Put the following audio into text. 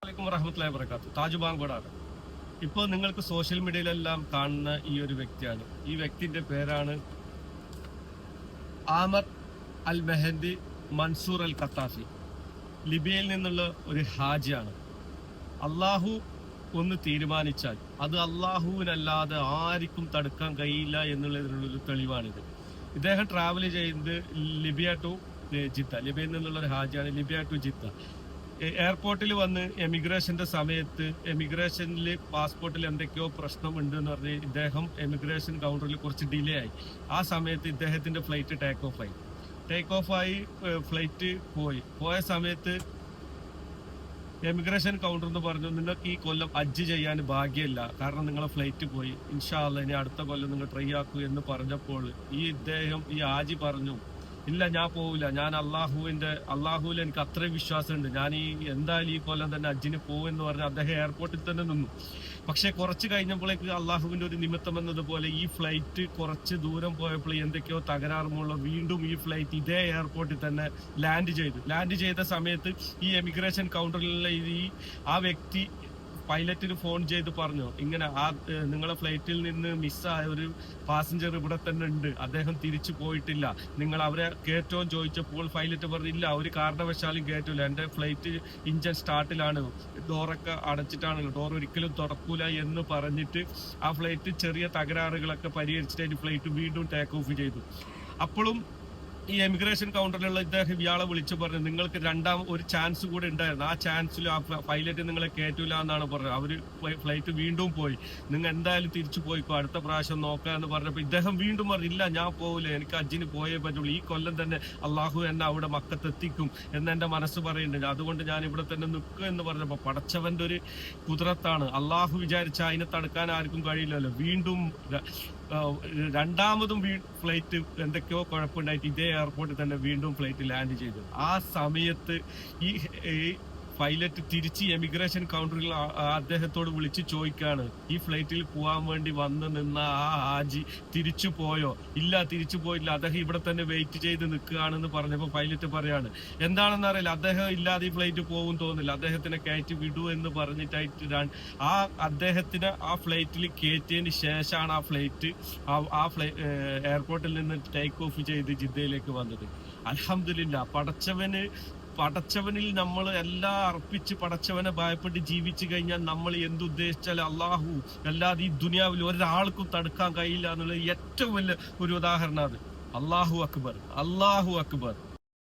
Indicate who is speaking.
Speaker 1: വറഹ്മത്തുള്ളാഹി വബറകാതുഹു. താജ് ബാങ്കോടാണ്. ഇപ്പോൾ നിങ്ങൾക്ക് സോഷ്യൽ മീഡിയയിലെല്ലാം കാണുന്ന ഈ ഒരു വ്യക്തിയാണ്. ഈ വ്യക്തിന്റെ പേരാണ് ആമർ അൽ മെഹന്തി മൻസൂർ അൽ ഖത്താഫി. ലിബിയയിൽ നിന്നുള്ള ഒരു ഹാജിയാണ്. അള്ളാഹു ഒന്ന് തീരുമാനിച്ചാൽ അത് അള്ളാഹുവിനല്ലാതെ ആർക്കും തടുക്കാൻ കഴിയില്ല എന്നുള്ളതിനുള്ളൊരു തെളിവാണിത്. ഇദ്ദേഹം ട്രാവൽ ചെയ്യുന്നത് ലിബിയ ടു ജിദ്ദ. ലിബിയയിൽ നിന്നുള്ള ഒരു ഹാജിയാണ്. Libya to Jeddah. എയർപോർട്ടിൽ വന്ന് എമിഗ്രേഷന്റെ സമയത്ത് എമിഗ്രേഷനിൽ പാസ്പോർട്ടിൽ എന്തൊക്കെയോ പ്രശ്നമുണ്ട് എന്ന് പറഞ്ഞ് ഇദ്ദേഹം എമിഗ്രേഷൻ കൗണ്ടറിൽ കുറച്ച് ഡിലേ ആയി. ആ സമയത്ത് ഇദ്ദേഹത്തിന്റെ ഫ്ലൈറ്റ് ടേക്ക് ഓഫ് ആയി ഫ്ലൈറ്റ് പോയ സമയത്ത് എമിഗ്രേഷൻ കൗണ്ടർ എന്ന് പറഞ്ഞു, നിങ്ങൾക്ക് ഈ കൊല്ലം ഹജ്ജ് ചെയ്യാൻ ഭാഗ്യമില്ല, കാരണം നിങ്ങളെ ഫ്ലൈറ്റ് പോയി, ഇൻഷാ അല്ലാഹ് ഇനി അടുത്ത കൊല്ലം നിങ്ങൾ ട്രൈ ആക്കൂ എന്ന് പറഞ്ഞപ്പോൾ ഈ ഹാജി പറഞ്ഞു, ഇല്ല ഞാൻ പോവില്ല, ഞാൻ അള്ളാഹുവിൽ എനിക്ക് അത്രയും വിശ്വാസമുണ്ട്, ഞാൻ എന്തായാലും ഈ കൊല്ലം തന്നെ ഹജ്ജിന് പോകുമെന്ന് പറഞ്ഞ് അദ്ദേഹം എയർപോർട്ടിൽ തന്നെ നിന്നു. പക്ഷെ കുറച്ച് കഴിഞ്ഞപ്പോഴേക്ക് അള്ളാഹുവിന്റെ ഒരു നിമിത്തം എന്നതുപോലെ ഈ ഫ്ലൈറ്റ് കുറച്ച് ദൂരം പോയപ്പോൾ എന്തൊക്കെയോ തകരാറുമുള്ള വീണ്ടും ഈ ഫ്ലൈറ്റ് ഇതേ എയർപോർട്ടിൽ തന്നെ ലാൻഡ് ചെയ്ത സമയത്ത് ഈ എമിഗ്രേഷൻ കൗണ്ടറിലുള്ള ആ വ്യക്തി പൈലറ്റിന് ഫോൺ ചെയ്ത് പറഞ്ഞു, ഇങ്ങനെ നിങ്ങളെ ഫ്ലൈറ്റിൽ നിന്ന് മിസ്സായ ഒരു പാസഞ്ചർ ഇവിടെ തന്നെ ഉണ്ട്, അദ്ദേഹം തിരിച്ചു പോയിട്ടില്ല, നിങ്ങൾ അവരെ കയറ്റോ ചോദിച്ചപ്പോൾ പൈലറ്റ് പറഞ്ഞില്ല, ഒരു കാരണവശാലും കയറ്റില്ല, എൻ്റെ ഫ്ലൈറ്റ് ഇഞ്ചൻ സ്റ്റാർട്ടിലാണ്, ഡോറൊക്കെ അടച്ചിട്ടാണ്, ഡോർ ഒരിക്കലും തുറക്കൂല എന്ന് പറഞ്ഞിട്ട് ആ ഫ്ലൈറ്റ് ചെറിയ തകരാറുകളൊക്കെ പരിഹരിച്ചിട്ട് ഫ്ലൈറ്റ് വീണ്ടും ടേക്ക് ഓഫ് ചെയ്തു. അപ്പോഴും ഈ എമിഗ്രേഷൻ കൗണ്ടറിലുള്ള ഇദ്ദേഹം ഇയാളെ വിളിച്ചു പറഞ്ഞു, നിങ്ങൾക്ക് ഒരു ചാൻസ് കൂടെ ഉണ്ടായിരുന്നു, ആ ചാൻസിൽ ആ പൈലറ്റ് നിങ്ങളെ കയറ്റൂല എന്നാണ് പറഞ്ഞത്. അവര് ഫ്ലൈറ്റ് വീണ്ടും പോയി, നിങ്ങൾ എന്തായാലും തിരിച്ചു പോയിക്കോ, അടുത്ത പ്രാവശ്യം നോക്കാന്ന് പറഞ്ഞപ്പോൾ ഇദ്ദേഹം വീണ്ടും പറഞ്ഞു, ഇല്ല ഞാൻ പോകില്ല, എനിക്ക് ഹജ്ജിന് പോയേ പറ്റുള്ളൂ, ഈ കൊല്ലം തന്നെ അള്ളാഹു എന്നെ അവിടെ മക്കത്തെത്തിക്കും എന്ന് എൻ്റെ മനസ്സ് പറയുന്നുണ്ട്, അതുകൊണ്ട് ഞാൻ ഇവിടെ തന്നെ നിൽക്കും എന്ന് പറഞ്ഞപ്പോൾ പടച്ചവന്റെ ഒരു കുതിരത്താണ്. അള്ളാഹു വിചാരിച്ച അതിനെ തടുക്കാൻ ആർക്കും കഴിയില്ലല്ലോ. വീണ്ടും രണ്ടാമതും ഫ്ലൈറ്റ് എന്തൊക്കെയോ കുഴപ്പമുണ്ടായിട്ട് ഇതേ എയർപോർട്ടിൽ തന്നെ വീണ്ടും ഫ്ലൈറ്റ് ലാൻഡ് ചെയ്തു. ആ സമയത്ത് ഈ പൈലറ്റ് തിരിച്ച് എമിഗ്രേഷൻ കൗണ്ടറിൽ അദ്ദേഹത്തോട് വിളിച്ച് ചോദിക്കാണ്, ഈ ഫ്ലൈറ്റിൽ പോകാൻ വേണ്ടി വന്ന് നിന്ന ആ ഹാജി തിരിച്ചു പോയോ? ഇല്ല, തിരിച്ചു പോയില്ല, അദ്ദേഹം ഇവിടെ തന്നെ വെയിറ്റ് ചെയ്ത് നിൽക്കുകയാണെന്ന് പറഞ്ഞപ്പോൾ പൈലറ്റ് പറയാണ്, എന്താണെന്ന് അറിയില്ല, അദ്ദേഹം ഇല്ലാതെ ഈ ഫ്ലൈറ്റ് പോകും തോന്നില്ല, അദ്ദേഹത്തിനെ കയറ്റി വിടൂ എന്ന് പറഞ്ഞിട്ടായിട്ട് അദ്ദേഹത്തിന് ആ ഫ്ലൈറ്റിൽ കയറ്റിയതിന് ശേഷമാണ് ആ ഫ്ലൈറ്റ് എയർപോർട്ടിൽ നിന്ന് ടേക്ക് ഓഫ് ചെയ്ത് ജിദ്ദയിലേക്ക് വന്നത്. അൽഹംദുലില്ലാഹ്, പടച്ചവനിൽ നമ്മൾ എല്ലാം അർപ്പിച്ച് പടച്ചവനെ ഭയപ്പെട്ട് ജീവിച്ചു കഴിഞ്ഞാൽ നമ്മൾ എന്തുദ്ദേശിച്ചാൽ അള്ളാഹു അല്ലാതെ ഈ ദുനിയാവിൽ ഒരാൾക്കും തടുക്കാൻ കഴിയില്ല എന്നുള്ള ഏറ്റവും വലിയ ഒരു ഉദാഹരണം അത്. അല്ലാഹു അക്ബർ.